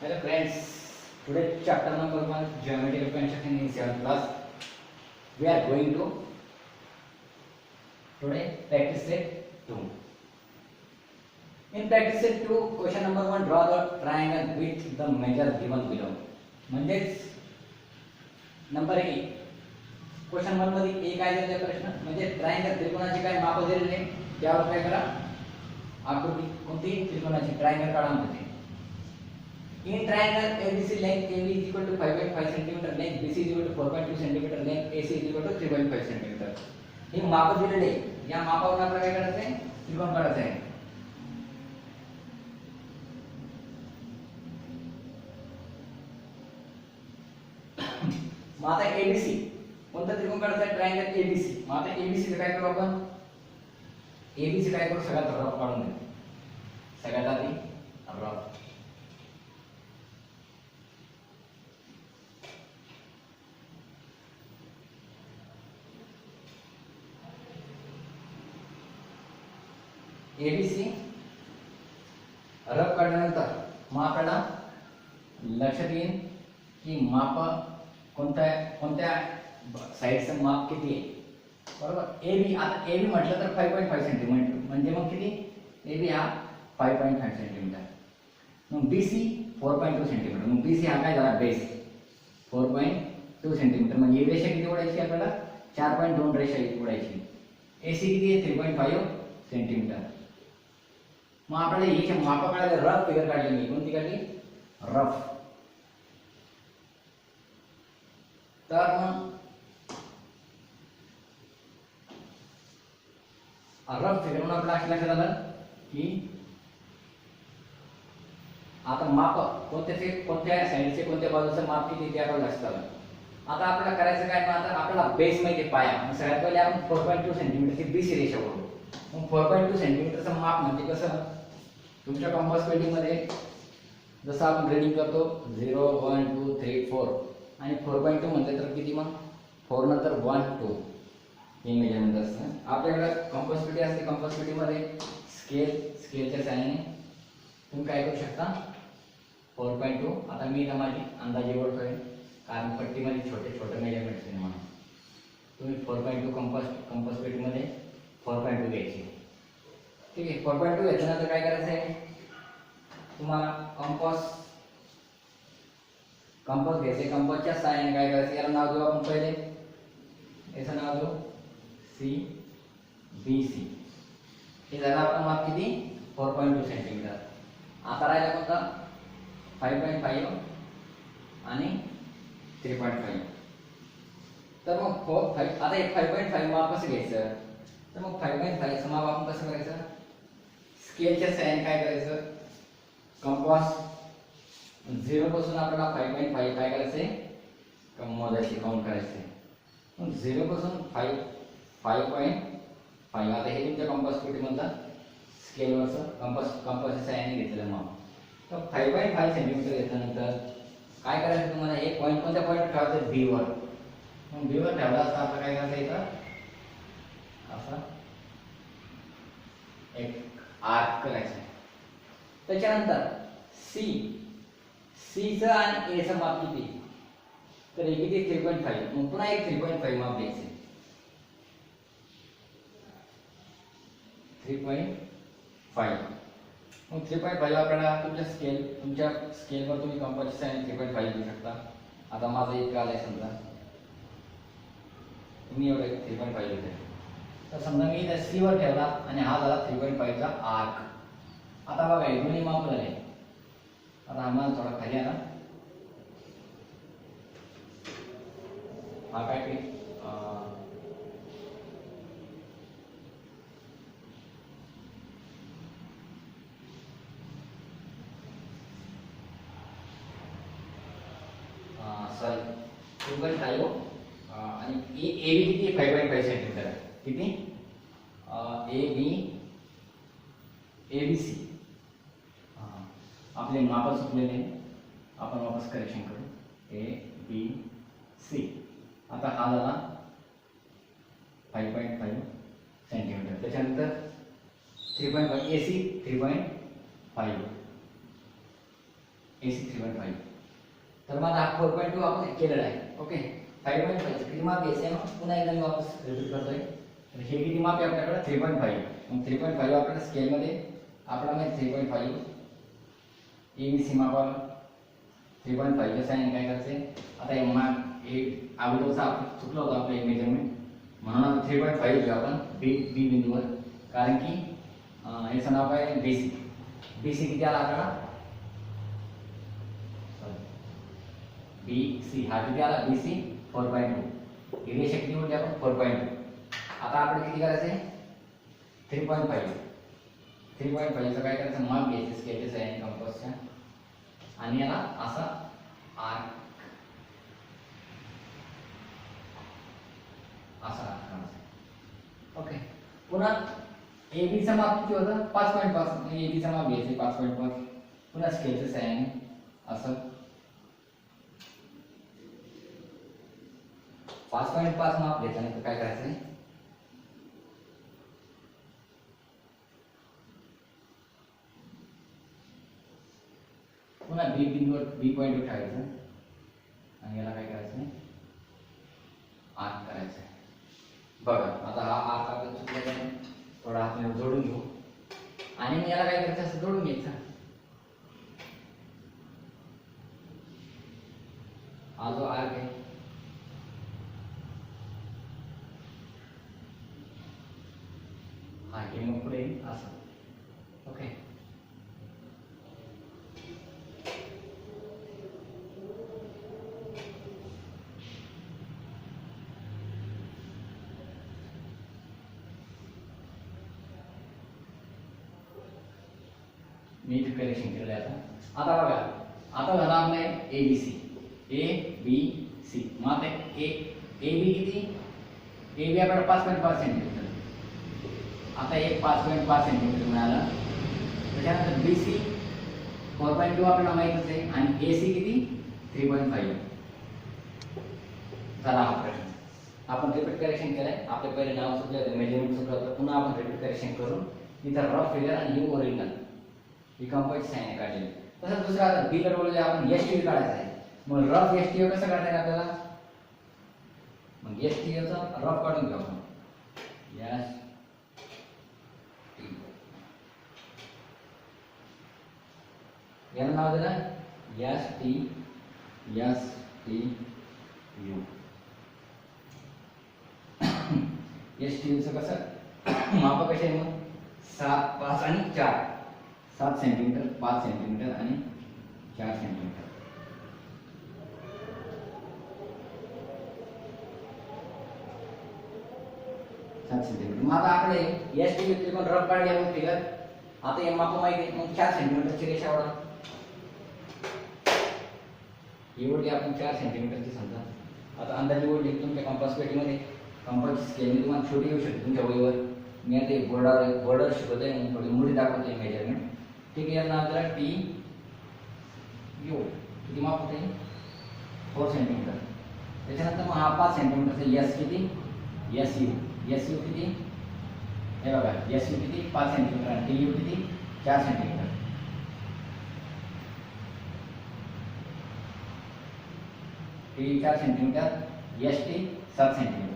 Hello friends, today chapter number 1 geometrical construction in 7th class. We are going to today practice set 2. In practice set 2, question number 1, draw the triangle with the measure given below. म्हणजेच number 1 question 1 मध्ये ए काय दिलेला प्रश्न म्हणजे triangle त्रिकोणाचे काय माप दिलेले त्यावर काय करा आकृती कोणती त्रिकोणाची ट्रायंगल काढा म्हणते. In triangle ABC length AB is equal to 5.5 cm, length BC is equal to 4.2 cm, length AC is equal to 3.5 cm. हे माप दिलेले या मापावरून आपल्याला काय करायचं आहे त्रिकोण काढायचा आहे. मग आता ABC कोणता त्रिकोण काढायचा आहे ट्रायंगल ABC. मग आता ABC चं काय करू आपण ABC काय करू सगळ्यात रफ काढून घेऊ. सगळ्यात आधी रफ एबीसी रफ काढल्यानंतर मग आपल्याला लक्षात येईल की माप कोणत्या साईडचं माप किती आहे बरोबर. एबी आता एबी म्हटलं तर 5.5 सेंटीमीटर म्हणजे मग किती एबी हा 5.5 सेंटीमीटर. मग बीसी 4.2 सेंटीमीटर. मग बीसी हा काय झाला बेस 4.2 सेंटीमीटर. मग ही रेषा किती ओढायची आपल्याला 4.2 रेषा ओढायची. एसी किती आहे 3.5 सेंटीमीटर. मग आपल्याला याचे माप काढायला रफ फिगर काढली मी कोणती काढली रफ. तर मग रफ फिगर म्हणून आपल्याला अशा लक्षात आलं की आता माप कोणत्या साईडचे कोणत्या बाजूचं माप किती ते आपल्याला लक्षात आलं. आता आपल्याला करायचं काय मग आता आपल्याला बेस माहिती पाया. मग सगळ्यात पहिले आपण 4.2 सेंटीमीटरची बीसी रेषा ओढू. मग 4.2 सेंटीमीटरचं माप म्हणजे कसं तुमच्या कंपास पेटीमध्ये जसं आपण रीडिंग करतो 0 1 2 3 4 आणि 4.2 म्हटलं तर किती मग 4 नंतर 1 2 हे मेजरमेंट असतं. आपल्याकडे कंपास पेटी असते. कंपास पेटीमध्ये स्केलच्या सहाय्याने तुम्ही काय करू शकता 4.2. आता मी इथं माझी अंदाजे ओळखतोय कारण पट्टीमध्ये छोटे मेजरमेंट्स आहे म्हणून तुम्ही 4.2 कंपास पेटीमध्ये 4.2 घ्यायची. ठीक आहे 4.2 घेतल्यानंतर काय करायचं आहे तुम्हाला कंपास घ्यायचे. कंपासच्या सहाय्याने काय करायचं याला नाव देऊ आपण पहिले याचं नाव देऊ CBC. हे झालं आपलं माप किती 4.2 सेंटीमीटर. आता राहिला कोणता 5.5 आणि 3.5. तर मग आता हे 5.5 माप कसं घ्यायचं तर मग 5.5 चं माप आपण कसं करायचं स्केलच्या सहाय्याने काय करायचं कंपास 0 पासून आपल्याला 5.5 काय करायचंय मोजायचे काउंट करायचे. मग 0 पासून 5.5 आता हे तुमच्या कंपास पेटीमधला स्केलवरचं कंपासच्या सहाय्याने घेतलेलं माप. तर 5.5 सेंटीमीटर घेतल्यानंतर काय करायचं तुम्हाला एक पॉईंट कोणत्या पॉईंट ठेवायचं बी वर. मग बी वर ठेवला असता आपलं काय करायचं इथं असं एक आर्क करायचं. त्याच्यानंतर सी चं आणि ए चं माप किती तर हे किती 3.5. मग पुन्हा एक 3.5 माप घ्यायचे 3.5. मग 3.5 आपल्याला तुमच्या स्केलवर तुम्ही कंपासच्या सहाय्याने 3.5 घेऊ शकता. आता माझं इतकं आलंय समजा मी एवढं 3.5 घेतोय तर समजा मी इथं सी वर ठेवला आणि हा झाला 3.5 चा आर्क. आता बघा हे दोन्ही माप झाले. आता आम्हाला थोडा खाली आला हा काय की सॉरी 3.5 आणि ए बी किती 5.5 सेंटीमीटर आहे. किती ABC आपले माप चुकलेले आपण वापस करेक्शन करू ABC. आता हा झाला 5.5 सेंटीमीटर. त्याच्यानंतर 3.5 AC 3.5 AC 3.5. तर मग हा 4.2 आपण केलेला आहे. ओके, 5.5 किती माप घ्यायचं आहे मग पुन्हा एकदा मी वापस रिपीट करतोय. तर हे किती माप आहे आपल्याकडे 3.5. मग 3.5 आपल्याला स्केलमध्ये आपला माहिती 3.5 ABC मापाला 3.5 च्या साइन काय करायचं आता हे माप हे अगोदरचा आपण चुकलं होतं आपलं मेजरमेंट म्हणून आपण 3.5 घेऊ आपण बी बिंदूवर कारण की याचं नाव काय BC. BC किती आला आपल्याला BC हा किती आला BC 4.2. ही रेषा किती होती आपण 4.2. आता आपल्याला किती करायचं आहे 3.5. 3.5 चं काय करायचं माप घ्यायचं स्केलच्या साइन कंपासच्या आणि याला असा आर्क असा आर्क. ओके, पुन्हा AB चं माप किती होतं 5.5. AB चं माप घ्यायचं 5.5. पुन्हा स्केलच्या साइन असं 5.5 माप घ्यायचं नाही तर काय करायचं पुन्हा B बिंदूवर B पॉइंट ठेवायचं आणि याला काय करायचं आर्क करायचं. बघा आता हा आर्क आपला चुकलेला आहे थोडा आपण जोडून घेऊ आणि मी याला काय करायचं असं जोडून घ्यायचं. हा जो आर्क आहे हा हे मग पुढे असं. ओके, मी इथे करेक्शन केलं आहे आता बघा आता झाला आपला ABC ABC मग आता AB किती AB आपल्याला 5.5 सेंटीमीटर. आता एक 5.5 सेंटीमीटर मिळालं. त्याच्यानंतर BC 4.2 आपल्याला माहितच आहे आणि AC किती 3.5 झाला हा प्रश्न. आपण रिपीट करेक्शन केलंय आपले पहिले नाव चुकलं होतं मेजरमेंट चुकलं होतं पुन्हा आपण रिपीट करेक्शन करून इथं रफ फिगर आणि हे ओरिजिनल ही कंपाऊंड साइन काढली. तसंच दुसरा आता बी कडे बोलले आपण STO काढायचा आहे. मग रफ STO कसं काढता येईल आपल्याला मग STO चा रफ काढून घेऊ आपण याला नाव दिलं STO चं कसं माप कसे आहे मग 7 5 आणि 4 7 सेंटीमीटर 5 सेंटीमीटर आणि 4 सेंटीमीटर. मग आता आपले STO त्रिकोण रफ काढले मग फिगर आता हे माप माहिती आहे मग 4 सेंटीमीटरची रेषा ओढा. एवढी आपण 4 सेंटीमीटरची समजा आता अंदाजे ओढली तुमच्या कंपास पेटीमध्ये कंपास स्केलने तुम्हाला छोटी येऊ शकते तुमच्या वहीवर. मी आता बॉर्डर शिकवतोय म्हणून थोडी मोठी दाखवतोय मेजरमेंट. ठीक आहे, यांना आपल्याला TU किती माप होते 4 सेंटीमीटर. त्याच्यानंतर मग हा 5 सेंटीमीटरचा S किती SU किती हे बघा SU किती 5 सेंटीमीटर आणि TU किती 4 centimetre. TU 4 centimetre ST 7 centimetre.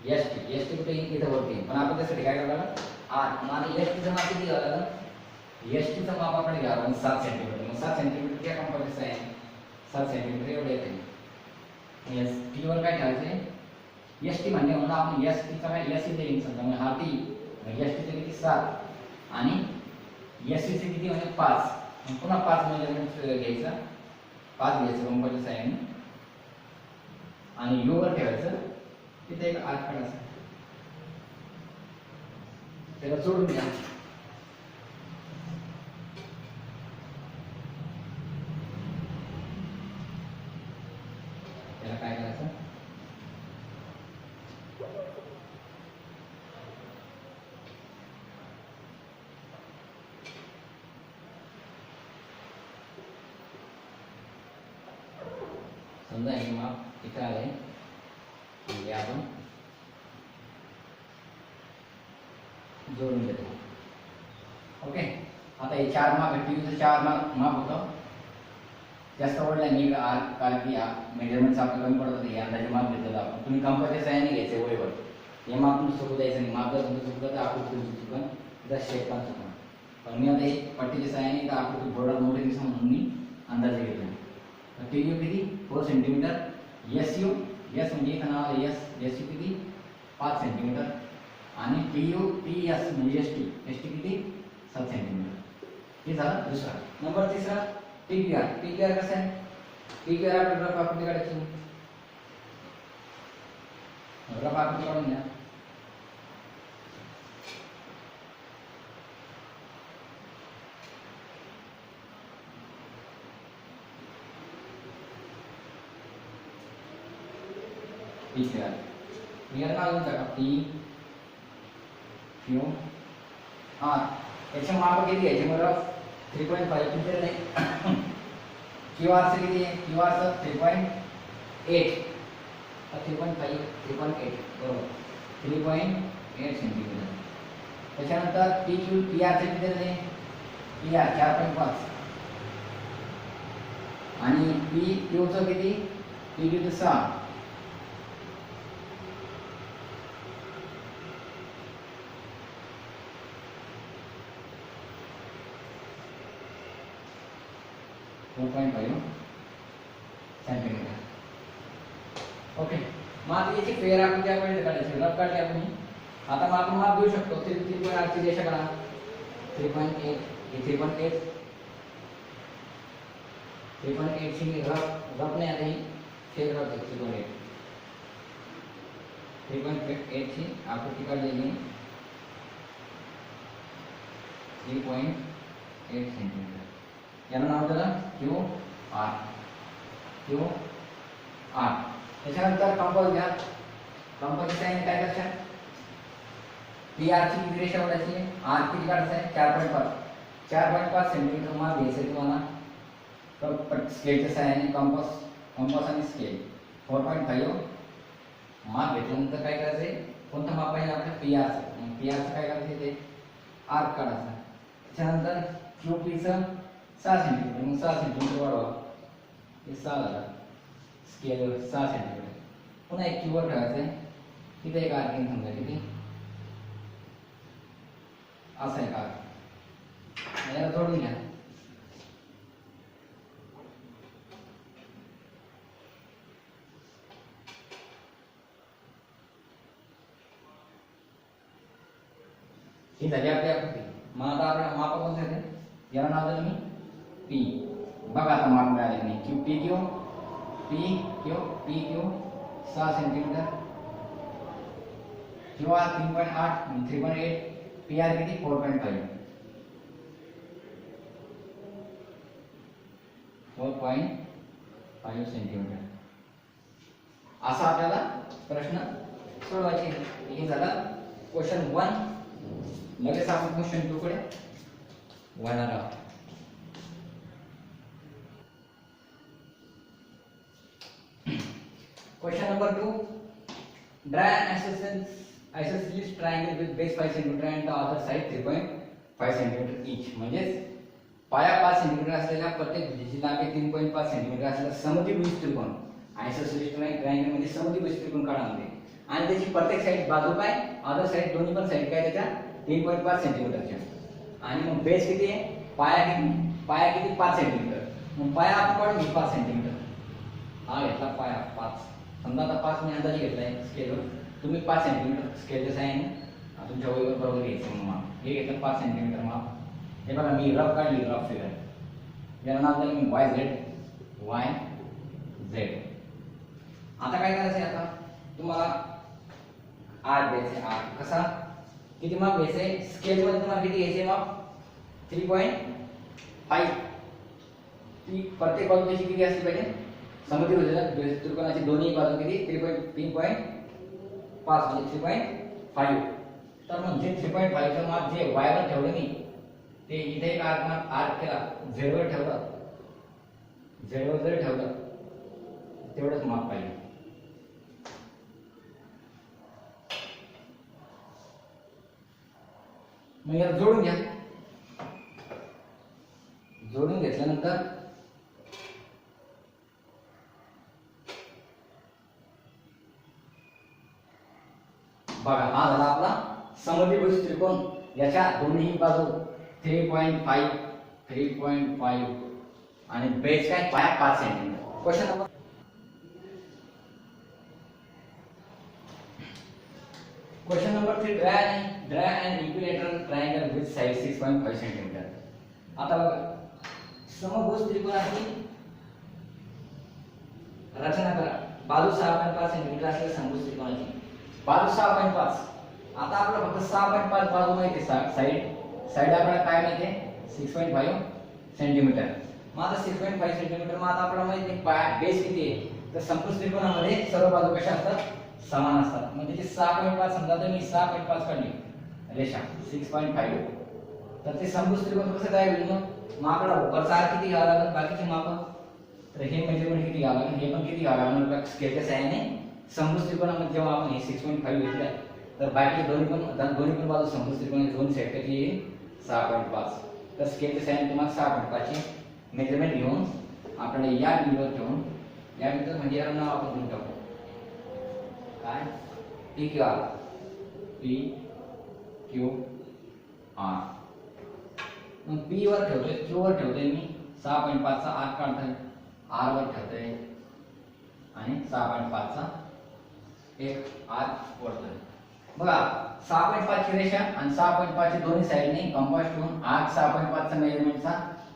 ST कुठे इथं वरती पण आपण त्यासाठी काय करायला आणि STचं माप किती घ्यावं लागलं STचं माप आपण घ्यावं लागलं 7 सेंटीमीटर. मग 7 सेंटीमीटर त्या कंपासचं आहे 7 सेंटीमीटर एवढे येते. ST वर काय ठेवायचे ST म्हणजे म्हणून आपण STचा काय SC देईल समजा मग हा T STचं किती 7 आणि SCचं किती म्हणजे 5 पुन्हा 5 मेजरमेंट घ्यायचं 5 घ्यायचं कंपासच्या साह्याने आणि U वर ठेवायचं. तिथे एक आर्क काढायचा त्याला जोडून द्या. त्याला काय करायचं समजा हे माप इथे आले म्हणजे आपण जोडून देतो. ओके, आता हे 4 माप TUचं 4 माप होतं जास्त ओढला मी कारण की मेजरमेंटचं आपलं कमी पडत होतं, हे अंदाजे माप घेतलेलं आपण. तुम्ही कंपासच्या सहाय्याने घ्यायचं वयवर, हे माप तुम्ही चुकू द्यायचं नाही. माप जर तुमचं चुकलं तर आकृती तुमची चुकन, त्याचा शेप पण चुकन. पण मी आता हे पट्टीच्या सहाय्याने तर आकृती बोर्डात मोठे दिसा म्हणून मी अंदाजे घेतला. तर टी यू किती 4 सेंटीमीटर. एस यू, एस म्हणजे इथं नाव आहे एस, एस यू किती 5 सेंटीमीटर. आणि टी यू टी एस म्हणजे एस टी, एस टी किती 7 सेंटीमीटर. हे झालं दुसरा. नंबर तिसरा T Q R. T Q R कसं आहे? टी क्यू आर आपल्याला रफ आकृती काढायची. रफ आकृती काढून घ्या. टी क्यू आर, क्लिअर नाव घेऊन टाका. T Q R. त्याचे माप किती घ्यायचे? मला 3.5 किती नाही. क्यू आर चं किती आहे? क्यू आर चं 3.8. 3.5 3.8 बरोबर, 3.8 सेंटीमीटर. त्याच्यानंतर टी क्यू टी आर चं किती आहे? T R 4.5. आणि पी क्यू चं किती? पी क्यू चं 6. सेंटीमीटर. ओके, मग आता याची फेर आकृती आपण काढायची. रफ काढली आपण. आता मग आपण माप देऊ शकतो. 3.8 ची रेषा काढा. 3.8 हे 3.8 ची रफ नाही. आता ही फेर रफ 3.8 ची आकृती काढलेली 3.8 सेंटीमीटर. याला नाव दिलं क्यू आर. Q R. त्याच्यानंतर कंपास घ्या. कंपासची साइन काय करतात? पी आर ची किती रेषा ओढायची? आर किती काढायचं आहे? 4.5. 4.5 सेंटीमीटर माप घ्यायचं तुम्हाला. स्केलच्या साहाय्याने कंपास आणि स्केल 4.5 माप घेतल्यानंतर काय करायचंय? कोणतं माप पाहिजे आपल्याला? पी आर चं. पी आर चं काय करायचं? ते आर्क काढायचा. त्याच्यानंतर क्यू पी चं 6 सेंटीमीटर. मग 6 सेंटीमीटर वाढवा. हे 6 झालं. स्केलवर 6 सेंटीमीटर. पुन्हा एक क्यूवर ठेवायचं आहे. तिथे एक आर्क येईल समजा किती असा एक आर्क. याला जोडून घ्या. ही झाली आपली आकृती. मग आता आपल्याला माप कोणते येते? याला नाव दिलं मी पी. बघा आता माप मिळाले नाही. Q P Q P Q P Q 6 centimetre. Q R 3.8 3.8. P R किती 4.5 4.5 सेंटीमीटर. असा आपल्याला प्रश्न सोडवायचे. हे झालं क्वेश्चन 1. लगेच आपण क्वेश्चन 2 कडे वळणार आहोत. Question number 2. Draw an isosceles triangle with base 5 cm and the other side 3.5 cm each. म्हणजेच पाया 5 सेंटीमीटर असलेल्या प्रत्येक भुजाची लांबी 3.5 सेंटीमीटर असलेला समद्विभुज त्रिकोण. आयसोसेलेस ट्रायंगल म्हणजे समद्विभुज त्रिकोण काढायचे. आणि त्याची प्रत्येक साइड बाजू काय? अदर साइड दोन्ही पण साइड काय त्याच्या 3.5 सेंटीमीटरच्या. आणि मग बेस किती आहे? पाया किती 5 सेंटीमीटर. मग पाया आपण काढून घेऊ 5 सेंटीमीटर. हा घेतला पाया 5. समजा आता 5 मी अंदाजे घेतलाय स्केलवर. तुम्ही 5 सेंटीमीटर स्केलच्या साहाय्याने तुमच्या वहीवर बरोबर घ्यायचं माप. हे घेतलं 5 सेंटीमीटर माप. हे बघा मी रफ काढली. रफ फिगर याला नाव दिलं मी वाय झेड. आता काय करायचं? आता तुम्हाला आर द्यायचे. आर कसा किती माप घ्यायचंय? स्केल मध्ये तुम्हाला किती घ्यायचे माप? 3.5. ती प्रत्येक बाजू त्याची किती असली पाहिजे? समद्विभुज त्रिकोणाची दोन्ही बाजू किती? 3.5 म्हणजे 3.5. तर मग जे 3.5 चं माप जे y वर ठेवलं मी ते इथे एक आर्क केला. z वर ठेवलं. z वर जर ठेवलं तेवढंच माप पाहिजे. मग याला जोडून घ्या. जोडून घेतल्यानंतर बघा हा झाला आपला समद्विभुज त्रिकोण. याच्या दोन्ही बाजू 3.5 आणि बेस काय पाया 5 centimetre. Question number Question number 3, draw an equilateral triangle with side 6.5 cm. आता बघा समभुज त्रिकोणाची रचना करा. बाजू 6.5 सेंटीमीटर असलेल्या समभुज त्रिकोणाची बाजू 6.5. आता आपल्याला फक्त 6.5 बाजू माहिती आहे. साइड आपल्याला काय माहिती आहे 6.5 सेंटीमीटर. मग आता 6.5 सेंटीमीटर. मग आता आपल्याला माहिती आहे पाया बेस किती आहे. तर समभुज त्रिकोणामध्ये सर्व बाजू कशा असतात समान असतात. मग त्याची 6.5 समजा तर मी 6.5 काढली रेषा 6.5. तर ते समभुज त्रिकोण कसं काय होईल. मग आपल्याला वरचा आर किती घ्यावा लागेल बाकीचे माप. तर हे मेजरमेंट किती घ्यावं लागेल हे पण किती घ्यावं लागेल. स्केलच्या सहाय्याने समभुज त्रिकोणामध्ये जेव्हा आपण हे 6.5 घेतलं तर बाकी दोन्ही पण बाजू समभुज त्रिकोणाचे दोन साइड किती येईल 6.5. तर स्केलच्या सहाय्याने तुम्हाला 6.5 ची मेजरमेंट घेऊन आपल्याला या बिंदूवर ठेवून या बिंदूवर म्हणजे याला नाव आपण देऊन टाकू काय पी क्यू आर. मग पी वर ठेवतोय क्यू वर ठेवतोय मी 6.5 चा आर काढतोय आर वर ठेवतोय आणि 6.5 चा एक आर वरतोय. बघा 6.5 ची रेषा आणि 6.5 ची दोन्ही साइडने कंपास ठेवून आर 6.5 चा मेजरमेंटचा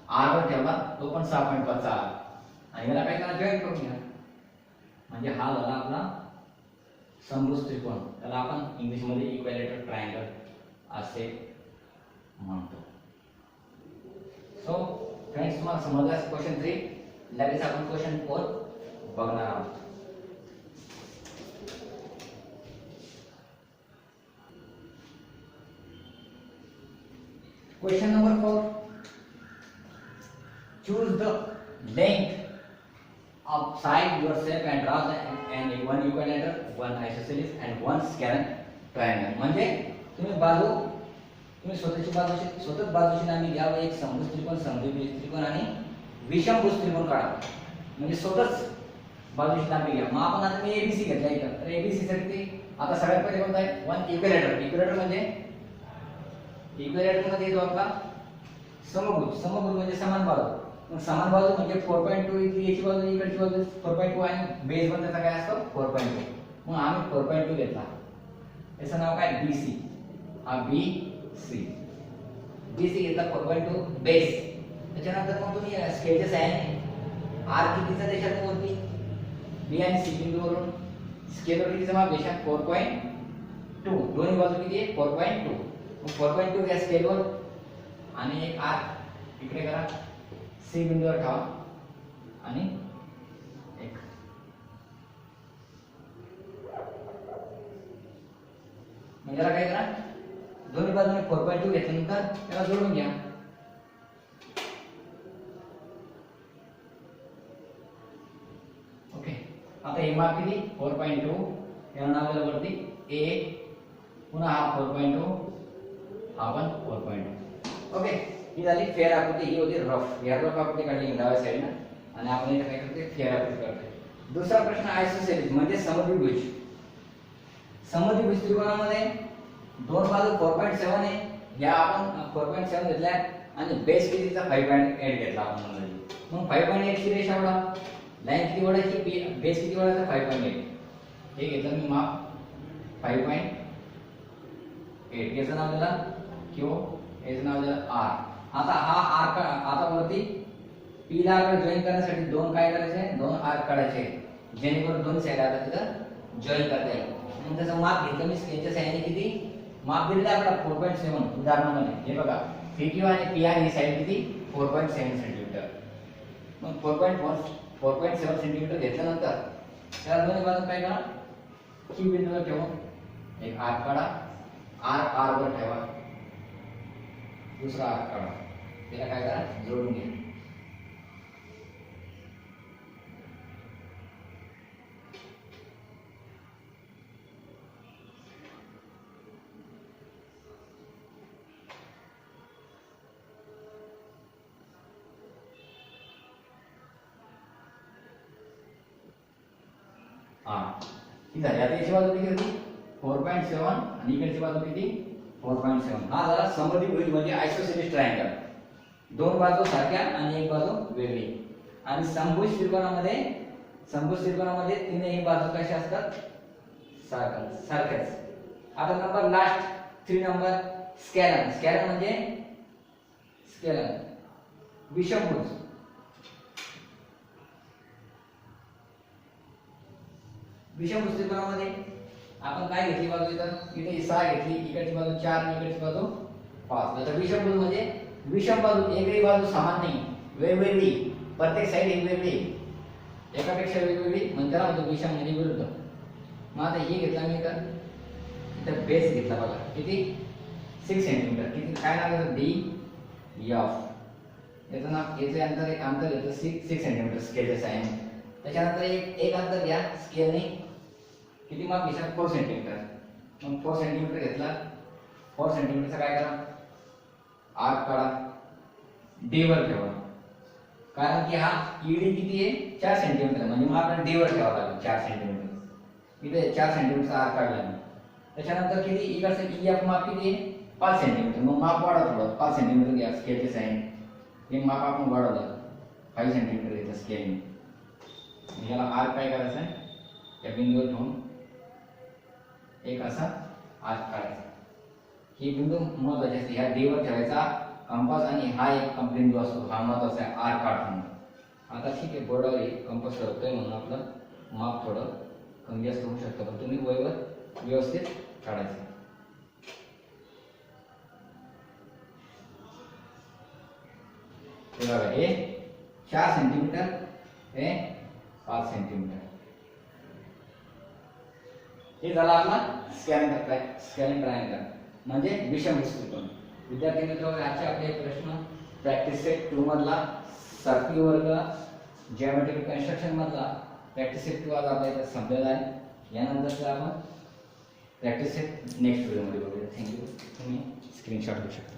आर वर ठेवला तो पण 6.5 चा आर आणि याला काय करा जॉईंट करून घ्या. म्हणजे हा झाला आपला समभुज त्रिकोण. त्याला आपण इंग्लिश मध्ये इक्विलॅटरल ट्रायंगल असे म्हणतो. सो फ्रेंड्स तुम्हाला समजलं असेल क्वेश्चन 3. लगेच आपण क्वेश्चन 4 बघणार आहोत. Question number 4, choose the length of side yourself and draw one equilateral, one isosceles and one scalar triangle. म्हणजे तुम्ही स्वतःच बाजूची लांबी घ्या व एक समभुज त्रिकोण समद्विभुज त्रिकोण आणि विषमभुज त्रिकोण काढा. म्हणजे स्वतःच बाजूची लांबी घ्या. मग आपण आता मी एबीसी घेतला इथं. तर एबीसी साठी आता सगळ्यात पहिले कोणता आहे वन इक्विलॅटरल. इक्विलॅटरल मध्ये येतो आपला समभुज म्हणजे समान बाजू. मग समान बाजू म्हणजे 4.2 इथली याची बाजू इकडची बाजू 4.2 आणि बेस वन त्याचा काय असतो 4.2. मग आम्ही 4.2 घेतला. याचं नाव काय BC. हा BC घेतला 4.2 बेस. त्याच्यानंतर मग तुम्ही स्केलच्या सहाय्याने आर कितीचा देशात वरती बी आणि सी बिंदूवरून स्केलवर कितीचा माप देशात 4.2. दोन्ही बाजू किती आहे 4.2. मग 4.2 घ्या स्केलवर आणि एक आर इकडे करा सी बिंदूवर ठेवा आणि एक म्हणजे काय करा दोन्ही बाजूने 4.2 घेतल्यानंतर त्याला जोडून घ्या. ओके आता हे माप किती 4.2 याला नाव दिलं वरती A. पुन्हा हा 4.2 हा पण 4.2. ओके ही झाली फेअर आकृती. ही होती रफ. या रफ आकृती काढली डाव्या साईडनं आणि आपण इथे काय करते फेअर आकृती करतोय. दुसरा प्रश्न आयसोसेलेस म्हणजे समद्विभुज. समद्विभुज त्रिकोणामध्ये दोन बाजू 4.7 आहे. या आपण 4.7 घेतल्या आणि बेस कितीचा 5.8 घेतला आपण. मग 5.8 ची रेषा ओढा. लाईन किती ओढायची बेस किती ओढायचा 5.8. हे घेतलं मी माप 5.8. याचं नाव दिला क्यू याचं नाव दिलं आर. आता हा आर आता वरती पी ला जॉईन करण्यासाठी दोन काय करायचे दोन आर काढायचे जेणेकरून दोन साइड आता तिथं जॉईन करता येईल. मग त्याचं माप घेतलं मी स्केलच्या सहाय्याने किती माप दिलेलं आहे आपला 4.7 उदाहरणामध्ये. हे बघा PQ आणि PR ही साइड किती 4.7 सेंटीमीटर. मग 4.7 सेंटीमीटर घेतल्यानंतर त्याला दोन्ही बाजू काय करा Q बिंदूवर ठेवून एक आर काढा. आर वर ठेवा. दुसरा आर काढा. त्याला काय करा जोडून घ्या. ही झाली. आता याची बाजू किती होती 4.7 आणि इकडची बाजू किती 4.7. हा झाला समद्विभुज म्हणजे आयसोसेलेस ट्रायंगल. दोन बाजू सारख्या आणि एक बाजू वेगळी. आणि समभुज त्रिकोणामध्ये तीनही बाजू कशा असतात सारख्याच. आता नंबर लास्ट 3 नंबर स्कॅलन. स्कॅलन म्हणजे विषमभुज. विषमभुज त्रिकोणामध्ये आपण काय घेतली बाजू इथे 6 घेतली, इकडची बाजू 4 आणि इकडची बाजू 5. आता विषमभुज म्हणजे विषम बाजू, एकही बाजू समान नाही, वेगवेगळी, प्रत्येक साइड एक वेगळी, एकापेक्षा वेगवेगळी म्हणजे त्याला म्हणतो विषम म्हणजे विरुद्ध. मग आता हे घेतला मी इथं बेस घेतला बघा किती 6 सेंटीमीटर. किती काय लागतं डी एफ. याचं नाव याचे अंतर घेतलं 6 सेंटीमीटर स्केलचं आहे. त्याच्यानंतर एक अंतर घ्या स्केलने किती माप घ्या 4 सेंटीमीटर. मग 4 सेंटीमीटर घेतला. 4 सेंटीमीटरचा काय करा आर्क काढा, डी वर ठेवा. कारण की हा ईडी किती आहे 4 सेंटीमीटर म्हणजे मग आपल्याला डी वर ठेवावा लागेल 4 सेंटीमीटर. इथे 4 सेंटीमीटरचा आर्क काढला मी. त्याच्यानंतर किती इकडचं ईएफ माप किती आहे 5 सेंटीमीटर. मग माप वाढवा थोडं 5 सेंटीमीटर घ्या स्केलचे साईन. हे माप आपण वाढवलं 5 सेंटीमीटर घेतलं स्केलने. याला आर्क काय करायचं आहे या बिंदूवर ठेवून एक असा आर्क काढायचा. ही बिंदू महत्वाचे असते. ह्या डी वर ठेवायचा कंपास आणि हा एक बिंदू असतो, हा महत्वाचा आहे आर्क काढताना. आता ठीक आहे बोर्डावर कंपास ठेवतोय म्हणून आपलं माप थोडं कमी जास्त होऊ शकतं, पण तुम्ही वहीवर व्यवस्थित काढायचं. हे बघा हे 4 सेंटीमीटर हे 5 सेंटीमीटर. हे झाला आपला स्कॅलन ट्रायंगल म्हणजे विषमभुज त्रिकोण. विद्यार्थी मित्रांनो आजचे आपले प्रश्न प्रॅक्टिस सेट 2 मधला सर्कल वर्ग जिओमेट्रिक कन्स्ट्रक्शन मधला प्रॅक्टिस सेट 2 आज आपल्या इथे संपलेला आहे. यानंतरचा आपण प्रॅक्टिस सेट नेक्स्ट व्हिडिओमध्ये बघूया. थँक्यू. तुम्ही स्क्रीनशॉट घेऊ शकता.